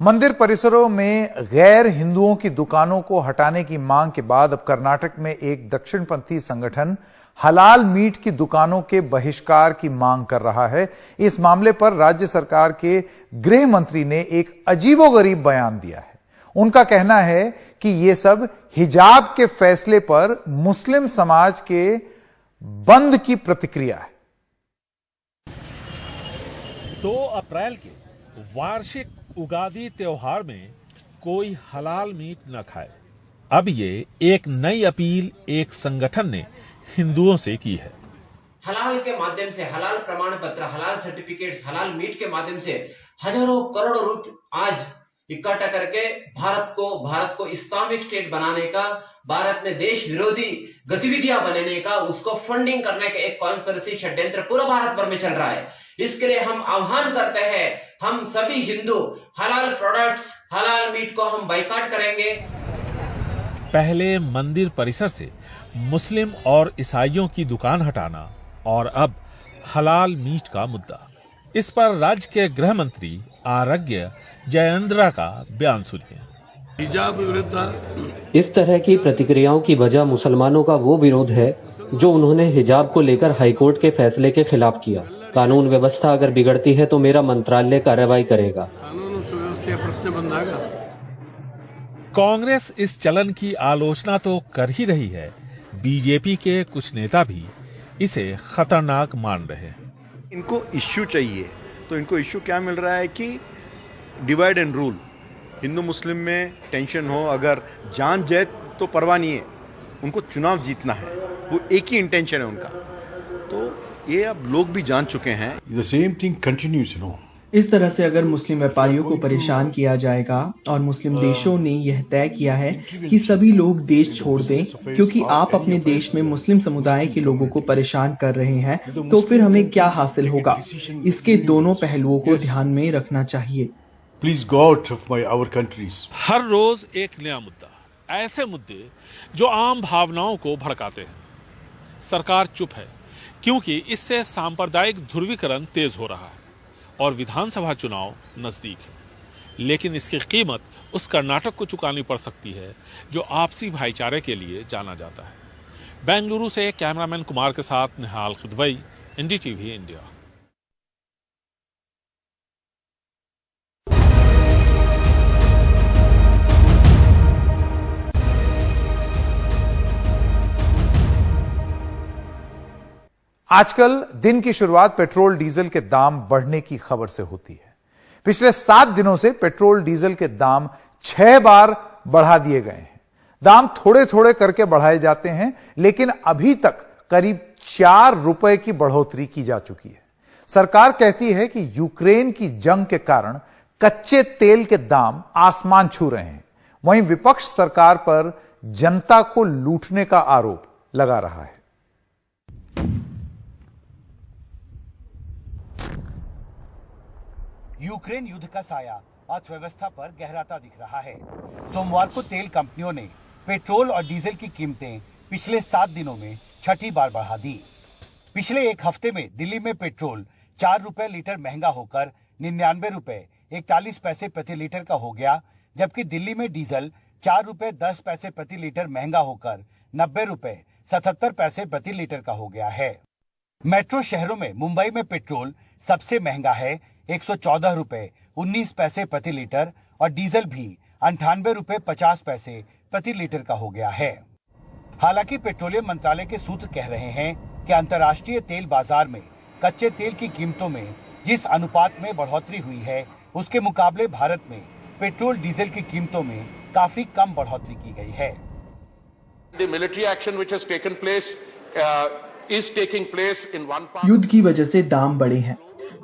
मंदिर परिसरों में गैर हिंदुओं की दुकानों को हटाने की मांग के बाद अब कर्नाटक में एक दक्षिणपंथी संगठन हलाल मीट की दुकानों के बहिष्कार की मांग कर रहा है। इस मामले पर राज्य सरकार के गृह मंत्री ने एक अजीबोगरीब बयान दिया है। उनका कहना है कि यह सब हिजाब के फैसले पर मुस्लिम समाज के बंद की प्रतिक्रिया है। 2 अप्रैल के वार्षिक उगादी त्योहार में कोई हलाल मीट न खाए। अब ये एक नई अपील एक संगठन ने हिंदुओं से की है। हलाल के माध्यम से, हलाल प्रमाण पत्र, हलाल सर्टिफिकेट्स, हलाल मीट के माध्यम से हजारों करोड़ों रुपए आज इकट्ठा करके भारत को इस्लामिक स्टेट बनाने का, भारत में देश विरोधी गतिविधियां बनाने का, उसको फंडिंग करने का एक कॉन्स्पिरेसी षड्यंत्र पूरा भारत भर में चल रहा है। इसके लिए हम आह्वान करते हैं, हम सभी हिंदू हलाल प्रोडक्ट्स, हलाल मीट को हम बाइकाट करेंगे। पहले मंदिर परिसर से मुस्लिम और ईसाइयों की दुकान हटाना और अब हलाल मीट का मुद्दा। इस पर राज्य के गृह मंत्री आरोग्य जयेंद्रा का बयान सुनिए। हिजाब विरुद्ध इस तरह की प्रतिक्रियाओं की वजह मुसलमानों का वो विरोध है जो उन्होंने हिजाब को लेकर हाईकोर्ट के फैसले के खिलाफ किया। कानून व्यवस्था अगर बिगड़ती है तो मेरा मंत्रालय कार्रवाई करेगा। कानून सुव्यवस्था प्रश्न बंधागा। कांग्रेस इस चलन की आलोचना तो कर ही रही है, बीजेपी के कुछ नेता भी इसे खतरनाक मान रहे हैं। इनको इश्यू चाहिए, तो इनको इश्यू क्या मिल रहा है कि डिवाइड एंड रूल। हिंदू मुस्लिम में टेंशन हो, अगर जान जाए तो परवाह नहीं है, उनको चुनाव जीतना है, वो एक ही इंटेंशन है उनका। तो ये अब लोग भी जान चुके हैं। The same thing continues, you know. इस तरह से अगर मुस्लिम व्यापारियों को परेशान किया जाएगा और मुस्लिम देशों ने यह तय किया है कि सभी लोग देश छोड़ दें क्योंकि आप अपने देश में मुस्लिम समुदाय के लोगों को परेशान कर रहे हैं, तो फिर हमें क्या हासिल होगा? इसके दोनों पहलुओं को ध्यान में रखना चाहिए। Please go out of our countries. हर रोज एक नया मुद्दा, ऐसे मुद्दे जो आम भावनाओं को भड़काते हैं। सरकार चुप है क्योंकि इससे सांप्रदायिक ध्रुवीकरण तेज हो रहा है और विधानसभा चुनाव नजदीक है। लेकिन इसकी कीमत उस कर्नाटक को चुकानी पड़ सकती है जो आपसी भाईचारे के लिए जाना जाता है। बेंगलुरु से कैमरामैन कुमार के साथ निहाल खिदवई, एनडीटीवी इंडिया। आजकल दिन की शुरुआत पेट्रोल डीजल के दाम बढ़ने की खबर से होती है। पिछले 7 दिनों से पेट्रोल डीजल के दाम 6 बार बढ़ा दिए गए हैं। दाम थोड़े थोड़े करके बढ़ाए जाते हैं, लेकिन अभी तक करीब 4 रुपए की बढ़ोतरी की जा चुकी है। सरकार कहती है कि यूक्रेन की जंग के कारण कच्चे तेल के दाम आसमान छू रहे हैं। वहीं विपक्ष सरकार पर जनता को लूटने का आरोप लगा रहा है। यूक्रेन युद्ध का साया अर्थव्यवस्था पर गहराता दिख रहा है। सोमवार को तेल कंपनियों ने पेट्रोल और डीजल की कीमतें पिछले 7 दिनों में छठी बार बढ़ा दी। पिछले एक हफ्ते में दिल्ली में पेट्रोल 4 रुपए लीटर महंगा होकर 99 रुपए 41 पैसे प्रति लीटर का हो गया, जबकि दिल्ली में डीजल 4 रुपए 10 पैसे प्रति लीटर महंगा होकर 90 रुपए 77 पैसे प्रति लीटर का हो गया है। मेट्रो शहरों में मुंबई में पेट्रोल सबसे महंगा है, 114 रुपए 19 पैसे प्रति लीटर, और डीजल भी 98 रुपए 50 पैसे प्रति लीटर का हो गया है। हालांकि पेट्रोलियम मंत्रालय के सूत्र कह रहे हैं कि अंतर्राष्ट्रीय तेल बाजार में कच्चे तेल की कीमतों में जिस अनुपात में बढ़ोतरी हुई है, उसके मुकाबले भारत में पेट्रोल डीजल की कीमतों में काफी कम बढ़ोतरी की गई है। युद्ध की वजह से दाम बढ़े हैं।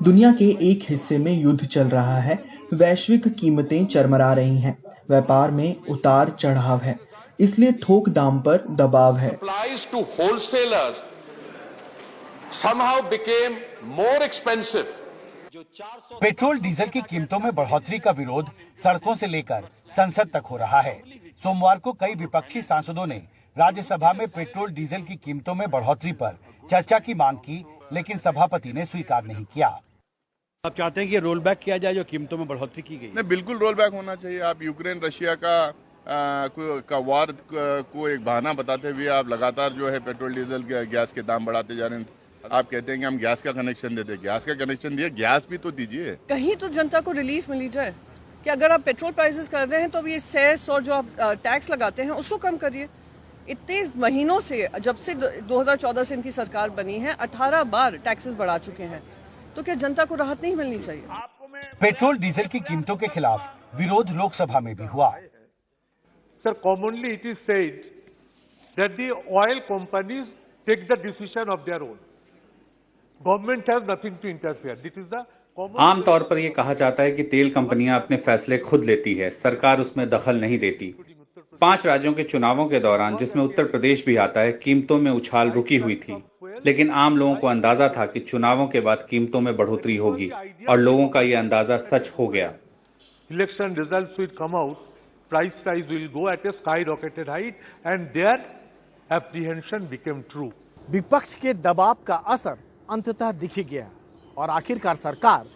दुनिया के एक हिस्से में युद्ध चल रहा है, वैश्विक कीमतें चरमरा रही हैं, व्यापार में उतार चढ़ाव है, इसलिए थोक दाम पर दबाव है। पेट्रोल डीजल की कीमतों में बढ़ोतरी का विरोध सड़कों से लेकर संसद तक हो रहा है। सोमवार को कई विपक्षी सांसदों ने राज्यसभा में पेट्रोल डीजल की कीमतों में बढ़ोतरी पर चर्चा की मांग की, लेकिन सभापति ने स्वीकार नहीं किया। आप चाहते हैं कि रोल बैक किया जाए जो कीमतों में बढ़ोतरी की गई? नहीं, बिल्कुल रोल बैक होना चाहिए। आप यूक्रेन रशिया का वार को एक बहाना बताते हुए आप लगातार जो है पेट्रोल डीजल गैस के दाम बढ़ाते जा रहे हैं। आप कहते हैं कि हम गैस का कनेक्शन देते, गैस का कनेक्शन दिए, गैस भी तो दीजिए। कहीं तो जनता को रिलीफ मिली जाए कि अगर आप पेट्रोल प्राइसेस कर रहे हैं तो ये सेस और जो आप टैक्स लगाते हैं उसको कम करिए। इतने महीनों से, जब से 2014 से इनकी सरकार बनी है, 18 बार टैक्सेस बढ़ा चुके हैं, तो क्या जनता को राहत नहीं मिलनी चाहिए? पेट्रोल डीजल की कीमतों के खिलाफ विरोध लोकसभा में भी हुआ। Sir, commonly it is said that the oil companies take the decision of their own. Government has nothing to interfere. This is the common. आमतौर पर यह कहा जाता है कि तेल कंपनियां अपने फैसले खुद लेती है, सरकार उसमें दखल नहीं देती। 5 राज्यों के चुनावों के दौरान, जिसमें उत्तर प्रदेश भी आता है, कीमतों में उछाल रुकी हुई थी, लेकिन आम लोगों को अंदाजा था कि चुनावों के बाद कीमतों में बढ़ोतरी होगी और लोगों का यह अंदाजा सच हो गया। Election results will come out, price will go at a skyrocketed height, and their apprehension became true. विपक्ष के दबाव का असर अंततः दिख ही गया और आखिरकार सरकार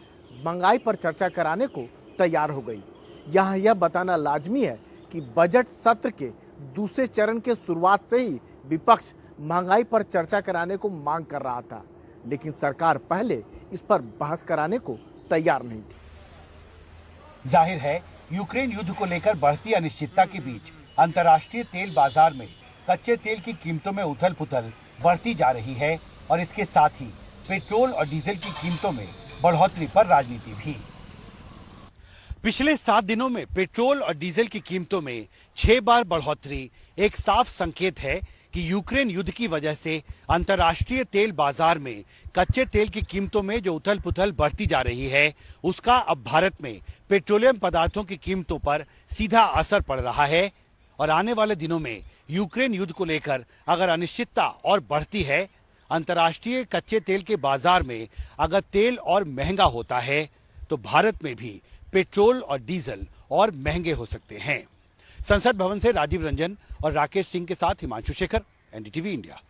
महंगाई पर चर्चा कराने को तैयार हो गई। यहाँ यह बताना लाजमी है कि बजट सत्र के दूसरे चरण के शुरुआत से ही विपक्ष महंगाई पर चर्चा कराने को मांग कर रहा था, लेकिन सरकार पहले इस पर बहस कराने को तैयार नहीं थी। जाहिर है, यूक्रेन युद्ध को लेकर बढ़ती अनिश्चितता के बीच अंतर्राष्ट्रीय तेल बाजार में कच्चे तेल की कीमतों में उथल-पुथल बढ़ती जा रही है और इसके साथ ही पेट्रोल और डीजल की कीमतों में बढ़ोतरी पर राजनीति भी। पिछले 7 दिनों में पेट्रोल और डीजल की कीमतों में 6 बार बढ़ोतरी एक साफ संकेत है कि यूक्रेन युद्ध की वजह से अंतर्राष्ट्रीय तेल बाजार में कच्चे तेल की कीमतों में जो उथल-पुथल बढ़ती जा रही है, उसका अब भारत में पेट्रोलियम पदार्थों की कीमतों पर सीधा असर पड़ रहा है। और आने वाले दिनों में यूक्रेन युद्ध को लेकर अगर अनिश्चितता और बढ़ती है, अंतर्राष्ट्रीय कच्चे तेल के बाजार में अगर तेल और महंगा होता है, तो भारत में भी पेट्रोल और डीजल और महंगे हो सकते हैं। संसद भवन से राजीव रंजन और राकेश सिंह के साथ हिमांशु शेखर, एनडीटीवी इंडिया।